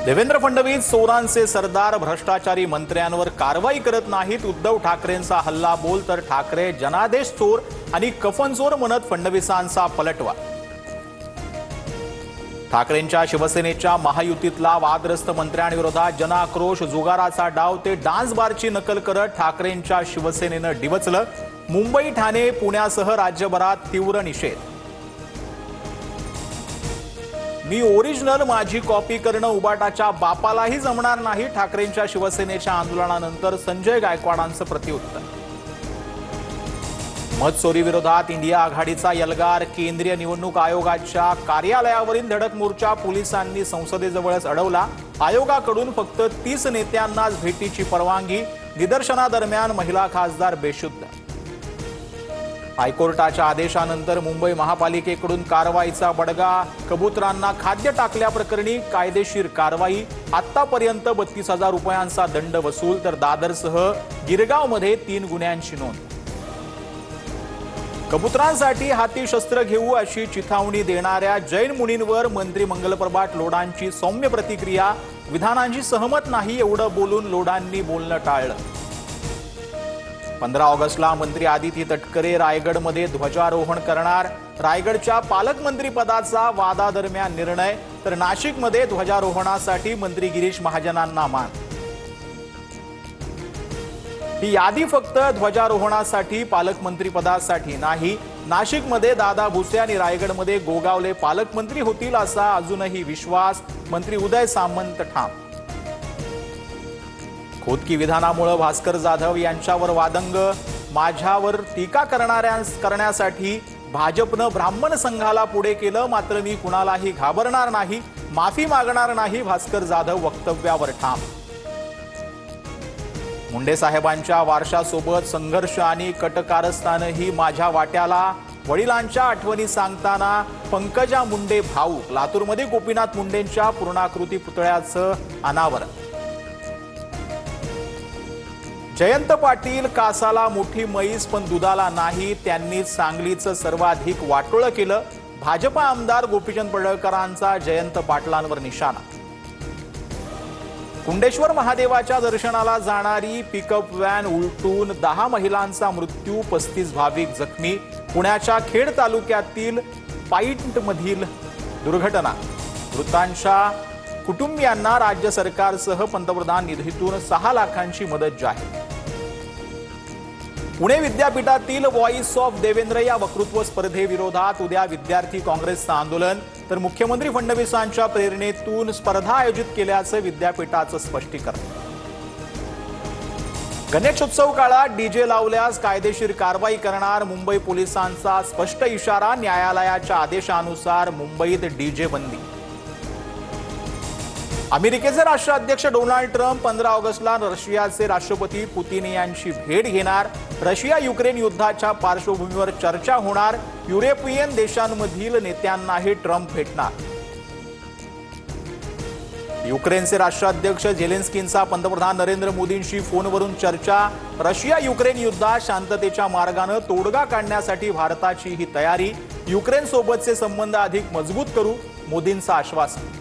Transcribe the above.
देवेंद्र फडणवीस चोरांचे सरदार भ्रष्टाचारी मंत्र्यांवर कारवाई करत नाहीत। उद्धव ठाकरेंचा हल्ला बोल तर ठाकरे जनादेश चोर आणि कफन चोर म्हणत फडणवीसांचा पलटवार। ठाकरेंच्या शिवसेनेच्या महायुतीतला वादग्रस्त मंत्र्यांविरोधात जनाक्रोश। जुगाराचा डाव ते डान्स बारची नकल करत ठाकरेंच्या शिवसेनेनं डिवचलं। मुंबई, ठाणे, पुण्यासह राज्यभरात तीव्र निषेध। मी ओरिजिनल, माझी कॉपी करणं उबाटाच्या बापालाही जमणार नाही। ठाकरेंच्या शिवसेनेच्या आंदोलनानंतर संजय गायकवाडांचं प्रत्युत्तर। मतचोरी विरोधात इंडिया आघाडीचा एल्गार। केंद्रीय निवडणूक आयोगाच्या कार्यालयावरील धडक मोर्चा पोलिसांनी संसदेजवळच अडवला। आयोगाकडून फक्त 30 नेत्यांनाच भेटीची परवानगी। निदर्शनादरम्यान महिला खासदार बेशुद्ध। हायकोर्टाच्या आदेशानंतर मुंबई महापालिकेकडून कारवाईचा बडगा। कबुतरांना खाद्य टाकल्याप्रकरणी कायदेशीर कारवाई। आतापर्यंत 32,000 रुपयांचा दंड वसूल, तर दादरसह गिरगावमध्ये 3 गुन्ह्यांची नोंद। कबुतरांसाठी हाती शस्त्र घेऊ अशी चिथावणी देणाऱ्या जैन मुनींवर मंत्री मंगलप्रभात लोढांची सौम्य प्रतिक्रिया। विधानांची सहमत नाही एवढं बोलून लोढांनी बोलणं टाळलं। 15 ऑगस्टला मंत्री आदिती तटकरे रायगडमध्ये ध्वजारोहण करणार। रायगडच्या पालकमंत्री पदाचा वादादरम्यान निर्णय, तर नाशिकमध्ये ध्वजारोहणासाठी मंत्री गिरीश महाजनांना मान। ही यादी फक्त ध्वजारोहणासाठी, पालकमंत्री पदासाठी नाही। नाशिकमध्ये दादा भुसे आणि रायगडमध्ये गोगावले पालकमंत्री होतील असा अजूनही विश्वास। मंत्री उदय सामंत ठाम। खोदकी विधानामुळे भास्कर जाधव यांच्यावर वादंग। माझ्यावर टीका करण्यासाठी भाजपनं ब्राह्मण संघाला पुढे केलं, मात्र मी कुणालाही घाबरणार नाही, माफी मागणार नाही। भास्कर जाधव वक्तव्यावर ठाम। मुंडे साहेबांच्या वारशासोबत संघर्ष आणि कटकारस्थानही माझ्या वाट्याला। वडिलांच्या आठवणी सांगताना पंकजा मुंडे भाऊक। लातूरमध्ये गोपीनाथ मुंडेंच्या पूर्णाकृती पुतळ्याचं अनावरण। जयंत पाटील कासाला मोठी म्हैस पण दुधाला नाही, त्यांनीच सांगलीचं सर्वाधिक वाटोळं केलं। भाजपा आमदार गोपीचंद पडळकरांचा जयंत पाटलांवर निशाणा। कुंडेश्वर महादेवाच्या दर्शनाला जाणारी पिकअप व्हॅन उलटून 10 महिलांचा मृत्यू, 35 भाविक जखमी। पुण्याच्या खेड तालुक्यातील पाईटमधील दुर्घटना। मृतांच्या कुटुंबियांना राज्य सरकारसह पंतप्रधान निधीतून 6 लाखांची मदत जाहीर। पुणे विद्यापीठातील व्हॉइस ऑफ देवेंद्र या वक्तृत्व स्पर्धेविरोधात उद्या विद्यार्थी काँग्रेसचं आंदोलन, तर मुख्यमंत्री फडणवीसांच्या प्रेरणेतून स्पर्धा आयोजित केल्याचं विद्यापीठाचं स्पष्टीकरण। गणेशोत्सव काळात डीजे लावल्यास कायदेशीर कारवाई करणार, मुंबई पोलिसांचा स्पष्ट इशारा। न्यायालयाच्या आदेशानुसार मुंबईत डीजे बंदी। अमेरिकेचे राष्ट्राध्यक्ष डोनाल्ड ट्रम्प 15 ऑगस्टला रशियाचे राष्ट्रपती पुतिन यांची भेट घेणार। रशिया युक्रेन युद्धाच्या पार्श्वभूमीवर चर्चा होणार। युरोपियन देशांमधील नेत्यांनाही ट्रम्प भेटणार। युक्रेनचे राष्ट्राध्यक्ष झेलेन्स्कींचा पंतप्रधान नरेंद्र मोदींशी फोनवरून चर्चा। रशिया युक्रेन युद्धात शांततेच्या मार्गाने तोडगा काढण्यासाठी भारताची ही तयारी। युक्रेन सोबतचे संबंध अधिक मजबूत करू, मोदींचं आश्वासन।